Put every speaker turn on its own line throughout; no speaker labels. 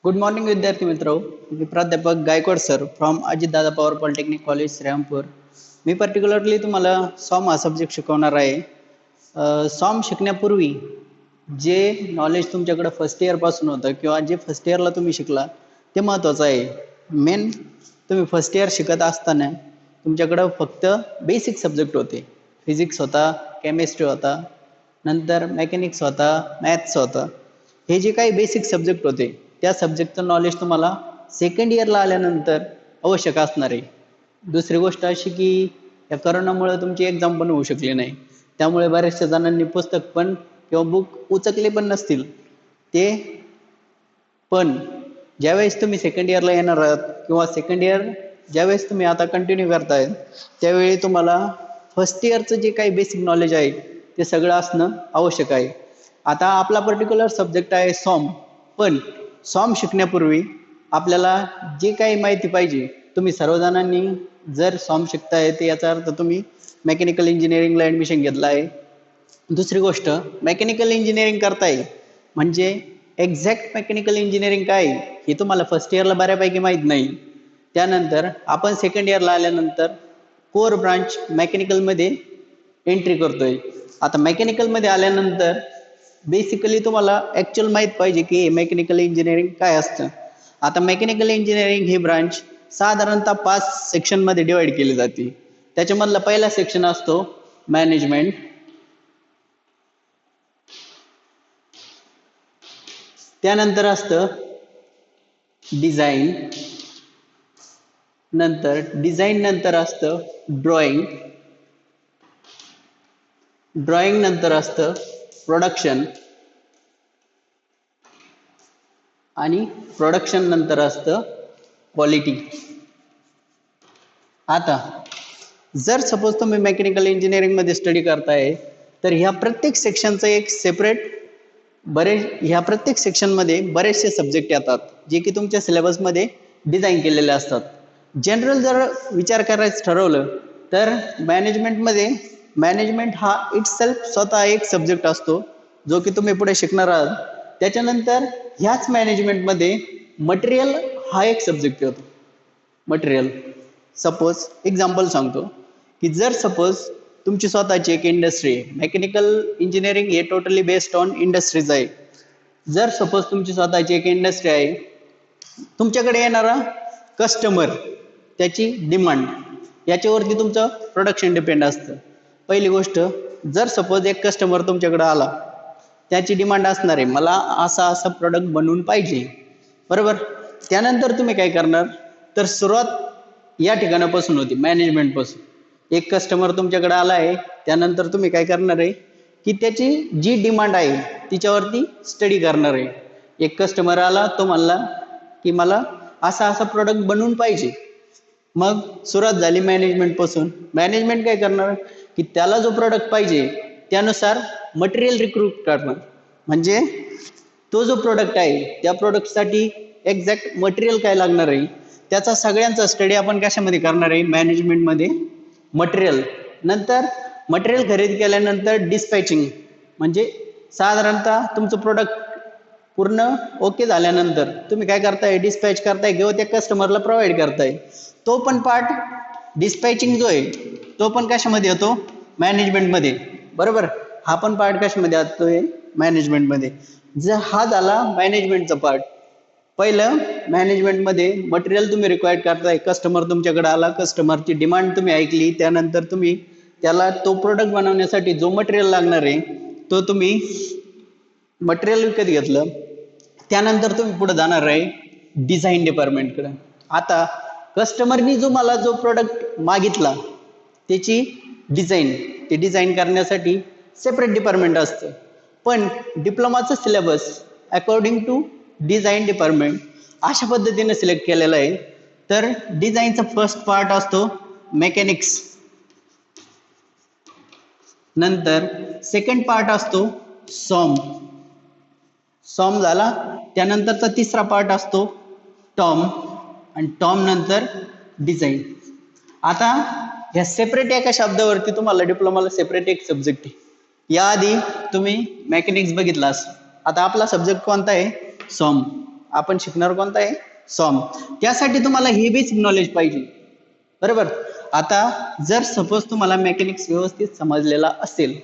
Good morning विद्यार्थी मित्र. मी प्राध्यापक Gaikwad sir from Ajitdada power polytechnic college Shrirampur. Me particularly तुम्हाला सॉम हा सब्जेक्ट शिकवणार आहे. सॉम शिकण्यापूर्वी जे नॉलेज तुमच्याकडे फर्स्ट इयरपासून होतं किंवा जे फर्स्ट इयरला तुम्ही शिकला ते महत्त्वाचं आहे. मेन तुम्ही फर्स्ट इयर शिकत असताना तुमच्याकडं फक्त बेसिक सब्जेक्ट होते. फिजिक्स होता, केमिस्ट्री होता, नंतर मेकॅनिक्स होता, मॅथ्स होता. हे जे काही बेसिक सब्जेक्ट होते त्या सब्जेक्टचं नॉलेज तुम्हाला सेकंड इयरला आल्यानंतर आवश्यक असणार आहे. दुसरी गोष्ट अशी की या करोनामुळे तुमची एक्झाम पण होऊ शकली नाही, त्यामुळे बऱ्याचशा जणांनी पुस्तक पण किंवा बुक उचकले पण नसतील. ते पण ज्यावेळेस तुम्ही सेकंड इयरला येणार आहात किंवा सेकंड इयर ज्यावेळेस तुम्ही आता कंटिन्यू करताय त्यावेळी तुम्हाला फर्स्ट इयरचं जे काही बेसिक नॉलेज आहे ते सगळं असणं आवश्यक आहे. आता आपला पर्टिक्युलर सब्जेक्ट आहे सॉम, पण सॉम शिकण्यापूर्वी आपल्याला जे काही माहिती पाहिजे, तुम्ही सर्वजणांनी जर सॉम शिकताय ते याचा अर्थ तुम्ही मेकॅनिकल इंजिनिअरिंगला ॲडमिशन घेतलं आहे. दुसरी गोष्ट, मेकॅनिकल इंजिनिअरिंग करताय म्हणजे एक्झॅक्ट मेकॅनिकल इंजिनिअरिंग काय हे तुम्हाला फर्स्ट इयरला बऱ्यापैकी माहीत नाही. त्यानंतर आपण सेकंड इयरला आल्यानंतर कोर ब्रांच मेकॅनिकलमध्ये एंट्री करतोय. आता मेकॅनिकलमध्ये आल्यानंतर बेसिकली तुम्हाला ॲक्च्युअल माहीत पाहिजे की मेकॅनिकल इंजिनिअरिंग काय असतं. आता मेकॅनिकल इंजिनिअरिंग ही ब्रांच साधारणतः 5 सेक्शनमध्ये डिवाइड केली जाते. त्याच्यामधला पहिला सेक्शन असतो मॅनेजमेंट, त्यानंतर असतं डिझाईन, नंतर डिझाईन नंतर असतं ड्रॉइंग, ड्रॉइंग नंतर असतं प्रोडक्शन आणि प्रोडक्शन नंतर असतं क्वालिटी. आता जर सपोज तुम्ही मेकॅनिकल इंजिनिअरिंगमध्ये स्टडी करताय तर ह्या प्रत्येक सेक्शनचं एक सेपरेट ह्या प्रत्येक सेक्शनमध्ये बरेचसे सब्जेक्ट येतात जे की तुमच्या सिलेबसमध्ये डिझाईन केलेले असतात. जनरल जर विचार करायचं ठरवलं तर मॅनेजमेंट हा इटसेल्फ स्वतः एक सब्जेक्ट असतो जो की तुम्ही पुढे शिकणार आहात. त्याच्यानंतर ह्याच मॅनेजमेंटमध्ये मटेरियल हा एक सब्जेक्ट येतो. मटेरियल, सपोज एक्झाम्पल सांगतो की जर सपोज तुमची स्वतःची एक इंडस्ट्री आहे, मेकॅनिकल इंजिनिअरिंग हे टोटली बेस्ड ऑन इंडस्ट्रीज आहे. जर सपोज तुमची स्वतःची एक इंडस्ट्री आहे, तुमच्याकडे येणारा कस्टमर, त्याची डिमांड, याच्यावरती तुमचं प्रोडक्शन डिपेंड असतं. पहिली गोष्ट, जर सपोज एक कस्टमर तुमच्याकडे आला, त्याची डिमांड असणार आहे मला असा प्रोडक्ट बनवून पाहिजे, बरोबर. त्यानंतर तुम्ही काय करणार तर सुरुवात या ठिकाणापासून होती, मॅनेजमेंटपासून. एक कस्टमर तुमच्याकडे आला आहे, त्यानंतर तुम्ही काय करणार आहे की त्याची जी डिमांड आहे तिच्यावरती स्टडी करणार आहे. एक कस्टमर आला, तो म्हणला की मला असा प्रोडक्ट बनवून पाहिजे. मग सुरुवात झाली मॅनेजमेंटपासून. मॅनेजमेंट काय करणार की त्याला जो प्रोडक्ट पाहिजे त्यानुसार मटेरियल रिक्रूट करणार. म्हणजे तो जो प्रोडक्ट आहे त्या प्रोडक्टसाठी एक्झॅक्ट मटेरियल काय लागणार आहे त्याचा सगळ्यांचा स्टडी आपण कशामध्ये करणार आहे, मॅनेजमेंटमध्ये. मटेरियल नंतर मटेरियल खरेदी केल्यानंतर डिस्पॅचिंग, म्हणजे साधारणतः तुमचं प्रोडक्ट पूर्ण ओके झाल्यानंतर तुम्ही काय करताय, डिस्पॅच करताय किंवा त्या कस्टमरला प्रोव्हाइड करताय. तो पण पार्ट डिस्पॅचिंग जो आहे तो पण कशामध्ये येतो, मॅनेजमेंटमध्ये, बरोबर. हा पण पार्ट कशामध्ये येतोय, मॅनेजमेंटमध्ये. जर हा झाला मॅनेजमेंटचा पार्ट. पहिलं मॅनेजमेंटमध्ये मटेरियल तुम्ही रिक्वायर्ड करताय, कस्टमर तुमच्याकडे आला, कस्टमरची डिमांड तुम्ही ऐकली, त्यानंतर तुम्ही त्याला तो प्रोडक्ट बनवण्यासाठी जो मटेरियल लागणार आहे तो तुम्ही मटेरियल विकत घेतलं. त्यानंतर तुम्ही पुढे जाणार आहे डिझाईन डिपार्टमेंटकडे. आता कस्टमरनी जो प्रोडक्ट मागितला त्याची ते डिझाईन करण्यासाठी सेपरेट डिपार्टमेंट असतं. पण डिप्लोमाचं syllabus according to design department अशा पद्धतीने सिलेक्ट केलेलं आहे. तर डिझाईनचा फर्स्ट पार्ट असतो मेकॅनिक्स, नंतर सेकंड पार्ट असतो सॉम झाला. त्यानंतरचा तिसरा पार्ट असतो टॉम, आणि टॉम नंतर डिझाईन. आता ह्या सेपरेट एका शब्दावरती तुम्हाला डिप्लोमाला सेपरेट एक सब्जेक्ट आहे. याआधी तुम्ही मेकॅनिक्स बघितलास, आता आपला सब्जेक्ट कोणता आहे, सॉम. आपण शिकणार कोणता आहे, सॉम. त्यासाठी तुम्हाला हे बेसिक नॉलेज पाहिजे, बरोबर. आता जर सपोज तुम्हाला मेकॅनिक्स व्यवस्थित समजलेला असेल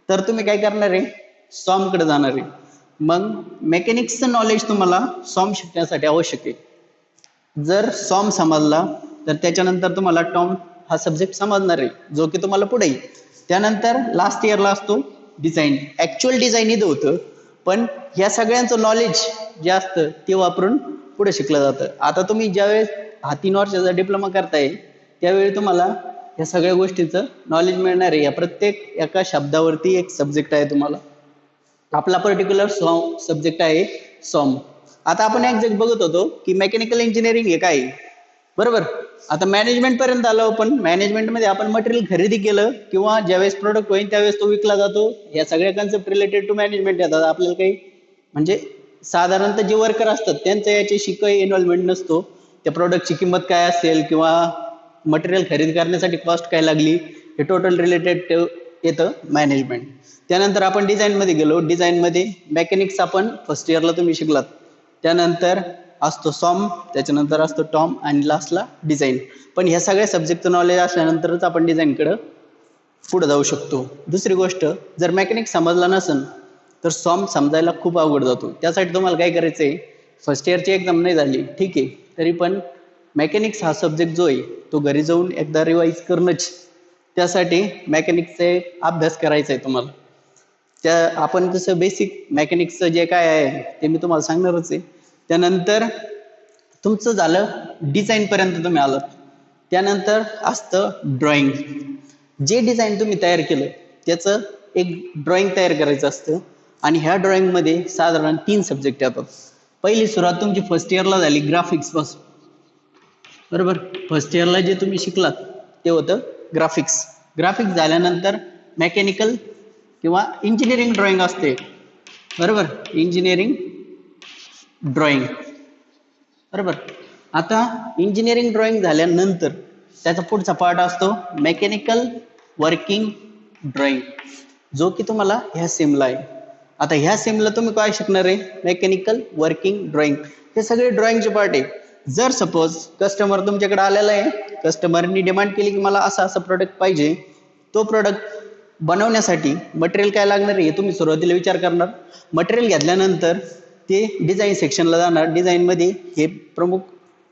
तर तुम्ही काय करणार आहे, सॉम कडे जाणार आहे. मग मेकॅनिक्सचं नॉलेज तुम्हाला सॉम शिकण्यासाठी आवश्यक आहे. जर सॉम समजला तर त्याच्यानंतर तुम्हाला टॉम हा सब्जेक्ट समजणार आहे, जो की तुम्हाला पुढे येईल. त्यानंतर लास्ट इयरला असतो डिझाईन. ऍक्च्युअल डिझाईन इथं होतं, पण या सगळ्यांचं नॉलेज जे असतं ते वापरून पुढे शिकलं जातं. आता तुम्ही ज्यावेळेस हा 3 वर्षाचा डिप्लोमा करताय त्यावेळी तुम्हाला या सगळ्या गोष्टीचं नॉलेज मिळणार आहे. या प्रत्येक एका शब्दावरती एक सब्जेक्ट आहे तुम्हाला. आपला पर्टिक्युलर सब्जेक्ट आहे सॉम. आता आपण एक्झॅक्ट बघत होतो की मेकॅनिकल इंजिनिअरिंग हे काय, बरोबर. आता मॅनेजमेंट पर्यंत आलो. पण मॅनेजमेंट मध्ये आपण मटेरियल खरेदी केलं किंवा ज्यावेळेस प्रोडक्ट होईल त्यावेळेस तो विकला जातो. या सगळ्या कन्सेप्ट रिलेटेड टू मॅनेजमेंट येतात. आपल्याला काही म्हणजे साधारणतः जे वर्कर असतात त्यांचा याच्याशी काही इन्व्हॉल्वमेंट नसतो. त्या प्रोडक्टची किंमत काय असेल किंवा मटेरियल खरेदी करण्यासाठी कॉस्ट काय लागली हे टोटल रिलेटेड येतं मॅनेजमेंट. त्यानंतर आपण डिझाईन मध्ये गेलो. डिझाईन मध्ये मेकॅनिक्स आपण फर्स्ट इयरला तुम्ही शिकलात. त्यानंतर असतो सॉम, त्याच्यानंतर असतो टॉम आणि लास्टला डिझाईन. पण ह्या सगळ्या सब्जेक्टचं नॉलेज असल्यानंतरच आपण डिझाईनकडे पुढे जाऊ शकतो. दुसरी गोष्ट, जर मेकॅनिक्स समजला नसेल तर सॉम समजायला खूप अवघड जातो. त्यासाठी तुम्हाला काय करायचंय, फर्स्ट इयरची एक्झाम नाही झाली ठीक आहे, तरी पण मेकॅनिक्स हा सब्जेक्ट जो आहे तो घरी जाऊन एकदा रिवाइज करणंच. त्यासाठी मेकॅनिक्सचा अभ्यास करायचा आहे तुम्हाला. त्या आपण कसं बेसिक मेकॅनिक्सचं जे काय आहे ते मी तुम्हाला सांगणारच आहे. त्यानंतर तुमचं झालं डिझाईन पर्यंत तुम्ही आलात. त्यानंतर असतं ड्रॉइंग. जे डिझाईन तुम्ही तयार केलं त्याचं एक ड्रॉइंग तयार करायचं असतं. आणि ह्या ड्रॉइंग मध्ये साधारण 3 सब्जेक्ट येतात. पहिली सुरुवात तुमची फर्स्ट इयरला झाली ग्राफिक्स पासून, बरोबर. फर्स्ट इयरला जे तुम्ही शिकलात ते होतं ग्राफिक्स. ग्राफिक्स झाल्यानंतर मेकॅनिकल किंवा इंजिनिअरिंग ड्रॉइंग असते, बरोबर. इंजिनिअरिंग ड्रॉइंग, बरोबर. आता इंजिनिअरिंग ड्रॉइंग झाल्यानंतर त्याचा पुढचा पार्ट असतो मेकॅनिकल वर्किंग ड्रॉइंग, जो की तुम्हाला ह्या सेमला आहे. आता ह्या सेमला तुम्ही काय शिकणार आहे, मेकॅनिकल वर्किंग ड्रॉइंग. हे सगळे ड्रॉइंगचे पार्ट आहे. जर सपोज कस्टमर तुमच्याकडे आलेला आहे, कस्टमरनी डिमांड केली की मला असा असा प्रोडक्ट पाहिजे, तो प्रोडक्ट बनवण्यासाठी मटेरियल काय लागणार आहे हे तुम्ही सुरुवातीला विचार करणार. मटेरियल घेतल्यानंतर ते डिझाईन सेक्शनला जाणार. डिझाईन मध्ये हे प्रमुख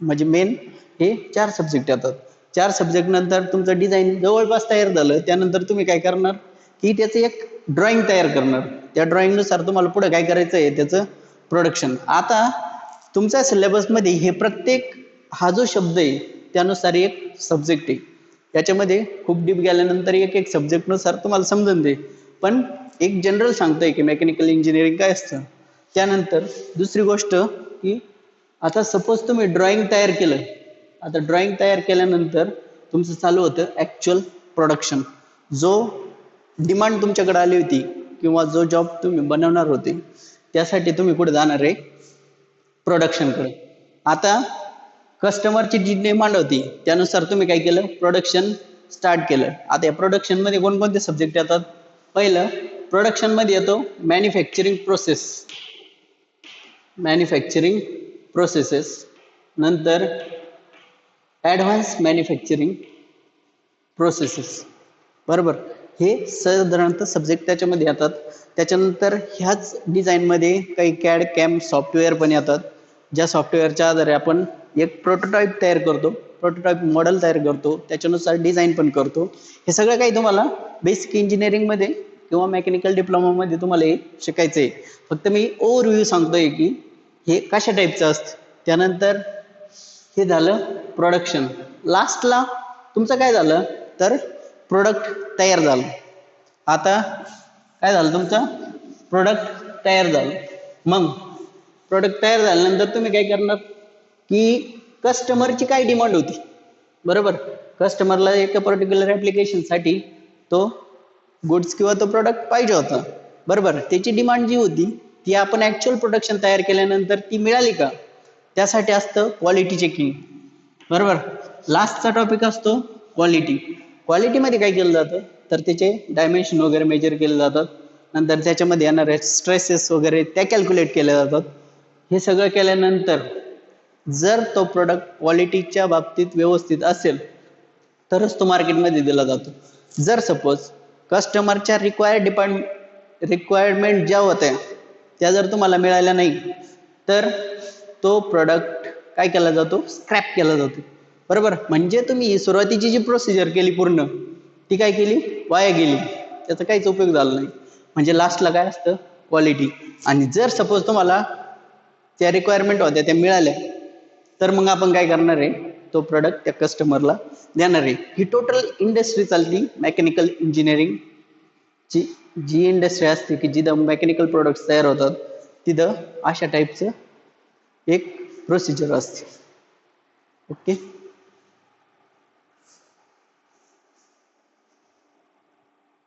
म्हणजे मेन हे 4 सब्जेक्ट येतात. 4 सब्जेक्ट नंतर तुमचं डिझाईन जवळपास तयार झालं. त्यानंतर तुम्ही काय करणार की त्याचं एक ड्रॉइंग तयार करणार. त्या ड्रॉइंग नुसार तुम्हाला पुढे काय करायचं आहे त्याचं प्रोडक्शन. आता तुमच्या सिलेबस मध्ये हे प्रत्येक हा जो शब्द आहे त्यानुसार एक सब्जेक्ट आहे. त्याच्यामध्ये खूप डीप गेल्यानंतर एक एक सब्जेक्ट नुसार तुम्हाला समजून दे. पण एक जनरल सांगतोय की मेकॅनिकल इंजिनिअरिंग काय असतं. त्यानंतर दुसरी गोष्ट की आता सपोज तुम्ही ड्रॉइंग तयार केलं. आता ड्रॉइंग तयार केल्यानंतर तुमचं चालू होतं ऍक्च्युअल प्रोडक्शन. जो डिमांड तुमच्याकडे आली होती किंवा जो जॉब तुम्ही बनवणार होते त्यासाठी तुम्ही कुठे जाणार आहे, प्रोडक्शन कडे. आता कस्टमरची जी डिमांड होती त्यानुसार तुम्ही काय केलं, प्रोडक्शन स्टार्ट केलं. आता या प्रोडक्शन मध्ये कोणकोणते सब्जेक्ट येतात. पहिलं प्रोडक्शन मध्ये येतो मॅन्युफॅक्चरिंग प्रोसेस, मॅन्युफॅक्चरिंग प्रोसेसेस. नंतर ऍडव्हान्स मॅन्युफॅक्चरिंग प्रोसेसेस, बरोबर. हे साधारणतः सब्जेक्ट त्याच्यामध्ये येतात. त्याच्यानंतर ह्याच डिझाईन मध्ये काही कॅड कॅम सॉफ्टवेअर पण येतात, ज्या सॉफ्टवेअरच्या आधारे आपण एक प्रोटोटाइप तयार करतो, प्रोटोटाइप मॉडेल तयार करतो, त्याच्यानुसार डिझाईन पण करतो. हे सगळं काही तुम्हाला बेसिक इंजिनिअरिंग मध्ये किंवा मेकॅनिकल डिप्लोमा मध्ये तुम्हाला हे शिकायचं आहे. फक्त मी ओव्हरव्ह्यू सांगतोय की हे कशा टाईपचं असतं. त्यानंतर हे झालं प्रोडक्शन. लास्टला तुमचं काय झालं तर प्रोडक्ट तयार झालं. आता काय झालं, तुमचं प्रोडक्ट तयार झालं. मग प्रोडक्ट तयार झाल्यानंतर तुम्ही काय करणार की कस्टमरची काय डिमांड होती, बरोबर. कस्टमरला एका पर्टिक्युलर ऍप्लिकेशन साठी तो गुड्स किंवा तो प्रोडक्ट पाहिजे होता, बरोबर. त्याची डिमांड जी होती ती आपण ऍक्च्युअल प्रोडक्शन तयार केल्यानंतर ती मिळाली का, त्यासाठी असतं क्वालिटी चेकिंग, बरोबर. लास्टचा टॉपिक असतो क्वालिटी. क्वालिटीमध्ये काय केलं जातं तर त्याचे डायमेन्शन वगैरे मेजर केले जातात. नंतर त्याच्यामध्ये येणारे स्ट्रेसेस वगैरे त्या कॅल्क्युलेट केल्या जातात. हे सगळं केल्यानंतर जर तो प्रोडक्ट क्वालिटीच्या बाबतीत व्यवस्थित असेल तरच तो मार्केटमध्ये दिला जातो. जर सपोज कस्टमरच्या रिक्वायरमेंट ज्या होत्या त्या जर तुम्हाला मिळाल्या नाही तर तो प्रोडक्ट काय केला जातो, स्क्रॅप केला जातो. बरोबर, म्हणजे तुम्ही सुरुवातीची जी प्रोसिजर केली पूर्ण ती काय केली, वाया गेली, त्याचा काहीच उपयोग झाला नाही. म्हणजे लास्टला काय असतं, क्वालिटी. आणि जर सपोज तुम्हाला त्या रिक्वायरमेंट होत्या त्या मिळाल्या तर मग आपण काय करणार आहे, तो प्रोडक्ट त्या कस्टमरला देणार आहे. ही टोटल इंडस्ट्री चालती मेकॅनिकल इंजिनिअरिंग ची. जी इंडस्ट्री असते की जिथं मेकॅनिकल प्रोडक्ट्स तयार होतात तिथं अशा टाईपचं एक प्रोसिजर असते. ओके.